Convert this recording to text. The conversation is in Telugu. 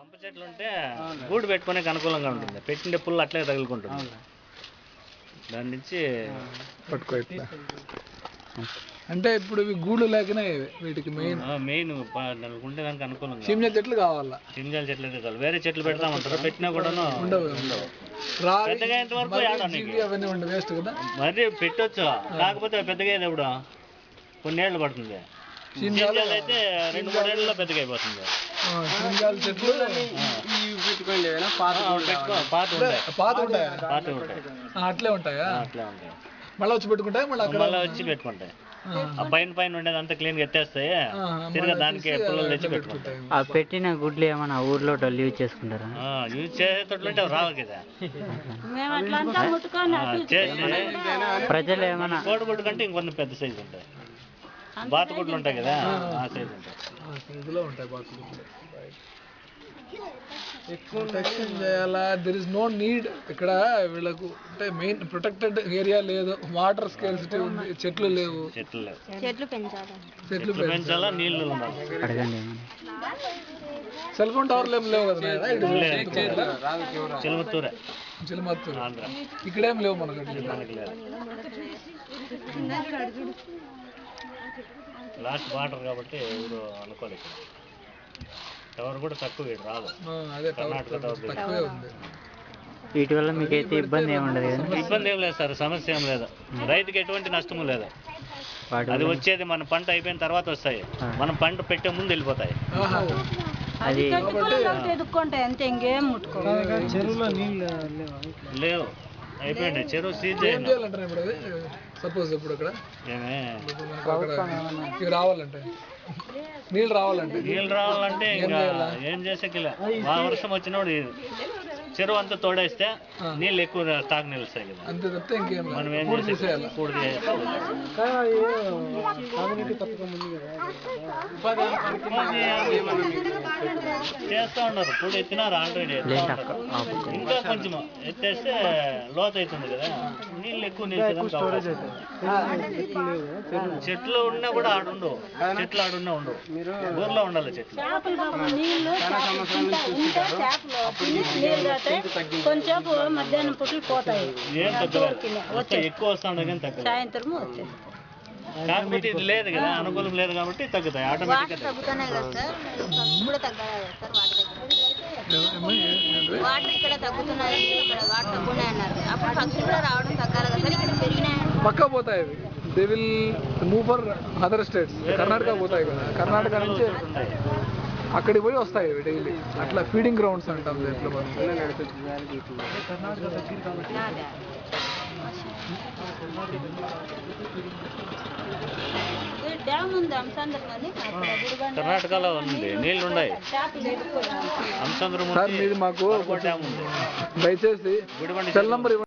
కంప చెట్లు ఉంటే గూడు పెట్టుకునే అనుకూలంగా ఉంటుంది. పెట్టిండే పుల్లు అట్లే తగులుకుంటుంది. దాని నుంచి పట్టుకో అంటే ఇప్పుడు ఇవి గూడు లేకనే వీటికి మెయిన్ ఉంటే దానికి అనుకూలంగా చింజ చెట్లు కావాలా. చింజాల చెట్లు అయితే కావాలి. వేరే చెట్లు పెడతామంటారు, పెట్టినా కూడా ఉండవు. పెద్దగా అయ్యేంత వరకు అవన్నీ ఉండవు, వేస్ట్ కదా. మరి పెట్టొచ్చు, కాకపోతే పెద్దగా అయ్యేటప్పుడు కొన్నేళ్ళు పడుతుంది. చింజాలు అయితే 2-3 ఏళ్ళలో పెద్దగా అయిపోతుంది. చెట్లు పాత ఉంటాయి, అట్లే ఉంటాయా? అట్లే ఉంటాయి. మళ్ళీ వచ్చి పెట్టుకుంటాయి, మళ్ళీ వచ్చి పెట్టుకుంటాయి. ఆ పైన ఉండేది అంతా క్లీన్ గా ఎత్తేస్తాయి, తిరిగి దానికి పుల్లలు తెచ్చి పెట్టుకుంటాయి. ఆ పెట్టిన గుడ్లు ఏమన్నా ఊర్లో యూజ్ చేసుకుంటారా? యూజ్ చేసేటట్లుంటే రావు కదా. ప్రజలు ఏమన్నా కోడిగుడ్డు కంటే ఇంకొంచెం పెద్ద సైజు ఉంటాయి. బాతుగుడ్లు ఉంటాయి కదా, ఆ సైజు ఉంటాయి. ప్రొటెక్షన్ చేయాలా? దెర్ ఇస్ నో నీడ్ ఇక్కడ వీళ్ళకు. అంటే మెయిన్ ప్రొటెక్టెడ్ ఏరియా లేదు, వాటర్ స్కేర్సిటీ ఉంది, చెట్లు లేవు. చెట్లు పెంచాలా, నీళ్లు అడగండి. సెల్ ఫోన్ టవర్లు ఏం లేవు కదా. చిలుమత్తూరు ఇక్కడేం లేవు మనకు. లాస్ట్ వాటర్ కాబట్టి ఎవరు అనుకోలేదు. టవర్ కూడా తక్కువ రాదు. వీటి వల్ల మీకైతే ఇబ్బంది ఏమి ఉండదు కదా? ఇబ్బంది ఏం లేదు సార్, సమస్య ఏం లేదు. రైతుకి ఎటువంటి నష్టము లేదు. అది వచ్చేది మన పంట అయిపోయిన తర్వాత వస్తాయి, మనం పంట పెట్టే ముందు వెళ్ళిపోతాయి. అది లేవు, అయిపోయింది. చెరువు సీజ్ సపోజ్ ఇప్పుడు ఇక్కడ రావాలంటే నీళ్ళు రావాలంటే ఇంకా ఏం చేసేకిలే. వర్షం వచ్చినప్పుడు చెరువు అంతా తోడేస్తే నీళ్ళు ఎక్కువ స్టాక్ నిలుస్తాయి కదా. అంతే తప్పితే ఇంకేం మనం ఏం చేసేయాలి? చేస్తా ఉన్నారు, పూడి ఎత్తినారు ఆల్రెడీ. ఇంకా కొంచెం ఎత్తేస్తే లోతు అవుతుంది కదా, నీళ్ళు ఎక్కువ నిలిచేదానికి. చెట్లు ఉన్నా కూడా ఆడుండవు, చెట్లు ఆడున్నా ఉండవు, ఊర్లో ఉండాలి చెట్లు. కొంచెం మధ్యాహ్నం పుట్లు పోతాయి, ఏం తగ్గదు, ఎక్కువ వస్తాడు కానీ తగ్గదు. సాయంత్రం వచ్చేది. కాకపోతే ఇది లేదు కదా, అనుకూలం లేదు కాబట్టి తగ్గుతాయి ఆటోమేటిక్గా. వాటర్ ఇక్కడ తగ్గుతున్నాయి, ఇక్కడ వాటర్ తగ్గున్నాయి అన్నారు. అప్పుడు పక్షులు కూడా రావడం తగ్గాలి కదా, ఇక్కడ పెరిగినాయి. పక్కా పోతాయి. They will move for other states. Karnataka పోతాయి కదా, కర్ణాటక నుంచి అక్కడికి పోయి వస్తాయి డైలీ. అట్లా ఫీడింగ్ గ్రౌండ్స్ అంటాం దీంట్లో. కర్ణాటకలో ఉంది, నీళ్ళు ఉన్నాయి. సార్ మీది మాకు దయచేసి సెల్ నంబర్